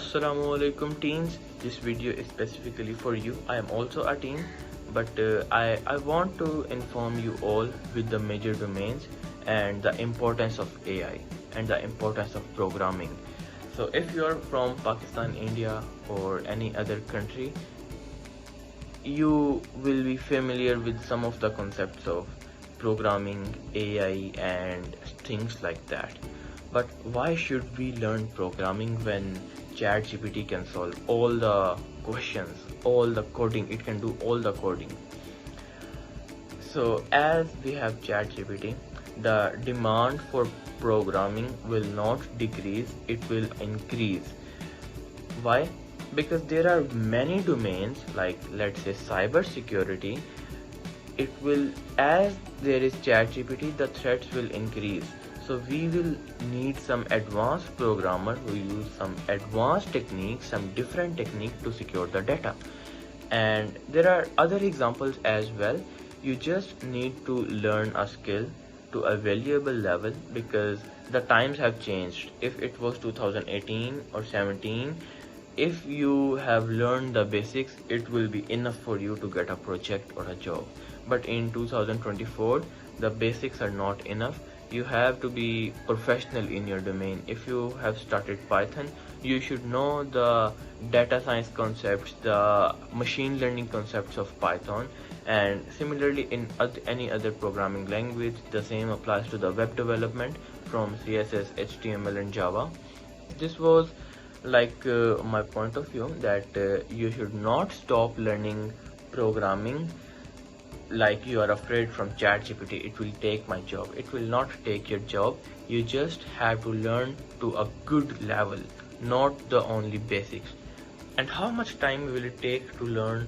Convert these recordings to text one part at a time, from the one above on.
Assalamualaikum teens. This video is specifically for you. I am also a teen, but I want to inform you all with the major domains and the importance of AI and the importance of programming. So if you are from Pakistan, India or any other country, you will be familiar with some of the concepts of programming, AI and things like that. But why should we learn programming when ChatGPT can solve all the questions, all the coding? It can do all the coding. So as we have ChatGPT, the demand for programming will not decrease, it will increase. Why? Because there are many domains, like let's say cyber security. It will, as there is ChatGPT, the threats will increase. So we will need some advanced programmer who use some advanced techniques, some different technique to secure the data. And there are other examples as well. You just need to learn a skill to a valuable level, because the times have changed. If it was 2018 or 17, if you have learned the basics, it will be enough for you to get a project or a job. But in 2024, the basics are not enough. You have to be professional in your domain. If you have started Python, you should know the data science concepts, the machine learning concepts of Python. And similarly, in any other programming language, the same applies to the web development from CSS, HTML and Java. This was like my point of view, that you should not stop learning programming like you are afraid from ChatGPT, it will take my job. It will not take your job. You just have to learn to a good level, not the only basics. And how much time will it take to learn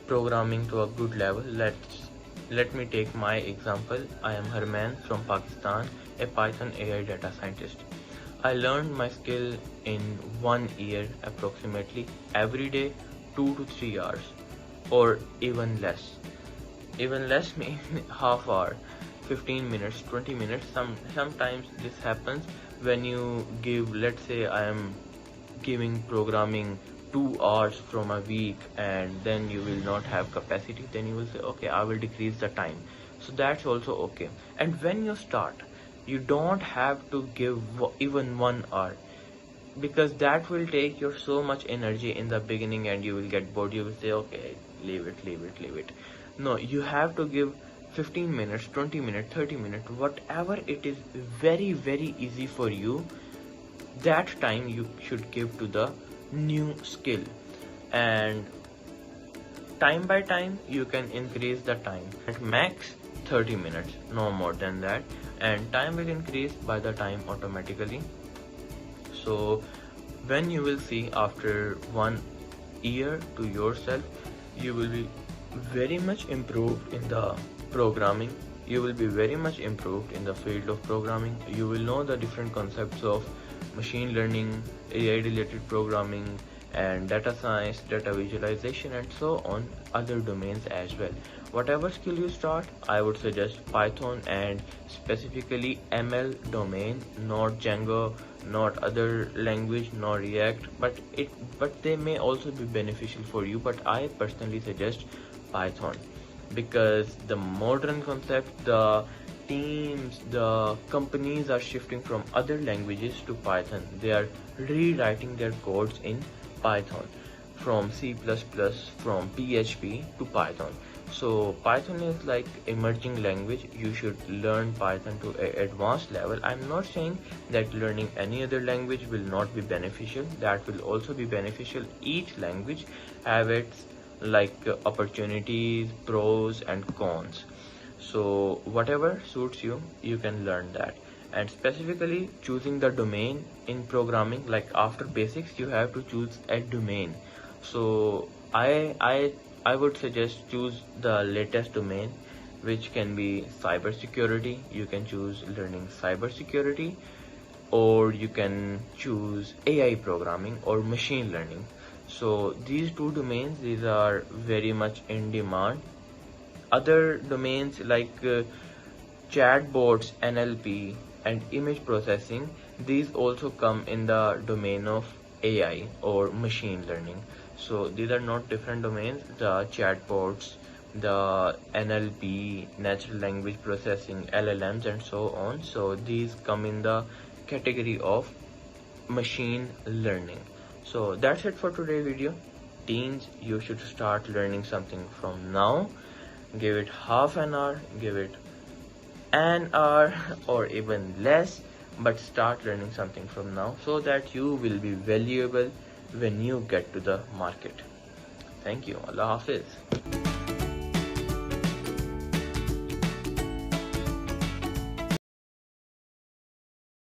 programming to a good level? Let me take my example. I am Harman from Pakistan, a Python AI data scientist. I learned my skill in 1 year approximately, every day 2 to 3 hours, or even less. Even less means half hour, 15 minutes, 20 minutes. Sometimes this happens when you give, let's say I am giving programming 2 hours from a week, and then you will not have capacity. Then you will say, okay, I will decrease the time. So that's also okay. And when you start, you don't have to give even 1 hour, because that will take your so much energy in the beginning and you will get bored. You will say, okay, leave it. No, you have to give 15 minutes, 20 minutes, 30 minutes, whatever it is, very easy for you. That time you should give to the new skill, and time by time you can increase the time. At max 30 minutes, no more than that, and time will increase by the time automatically. So when you will see after 1 year to yourself, you will be very much improved in the programming. You will be very much improved in the field of programming. You will know the different concepts of machine learning, AI related programming and data science, data visualization and so on, other domains as well. Whatever skill you start, I would suggest Python, and specifically ML domain, not Django, not other language, not React, but they may also be beneficial for you. But I personally suggest Python, because the modern concept, the teams, the companies are shifting from other languages to Python. They are rewriting their codes in Python, from C++, from PHP to Python. So Python is like emerging language. You should learn Python to an advanced level. I'm not saying that learning any other language will not be beneficial. That will also be beneficial. Each language have its opportunities, pros and cons. So whatever suits you, you can learn that. And specifically choosing the domain in programming, like after basics you have to choose a domain. So I would suggest choose the latest domain, which can be cyber security. You can choose learning cyber security, or you can choose AI programming or machine learning. So these two domains, these are very much in demand. Other domains like chatbots, NLP and image processing, these also come in the domain of AI or machine learning. So these are not different domains. The chatbots, the NLP, natural language processing, LLMs, and so on. So these come in the category of machine learning. So that's it for today's video. Teens, you should start learning something from now. Give it half an hour, give it an hour or even less, but start learning something from now so that you will be valuable when you get to the market. Thank you. Allah Hafiz.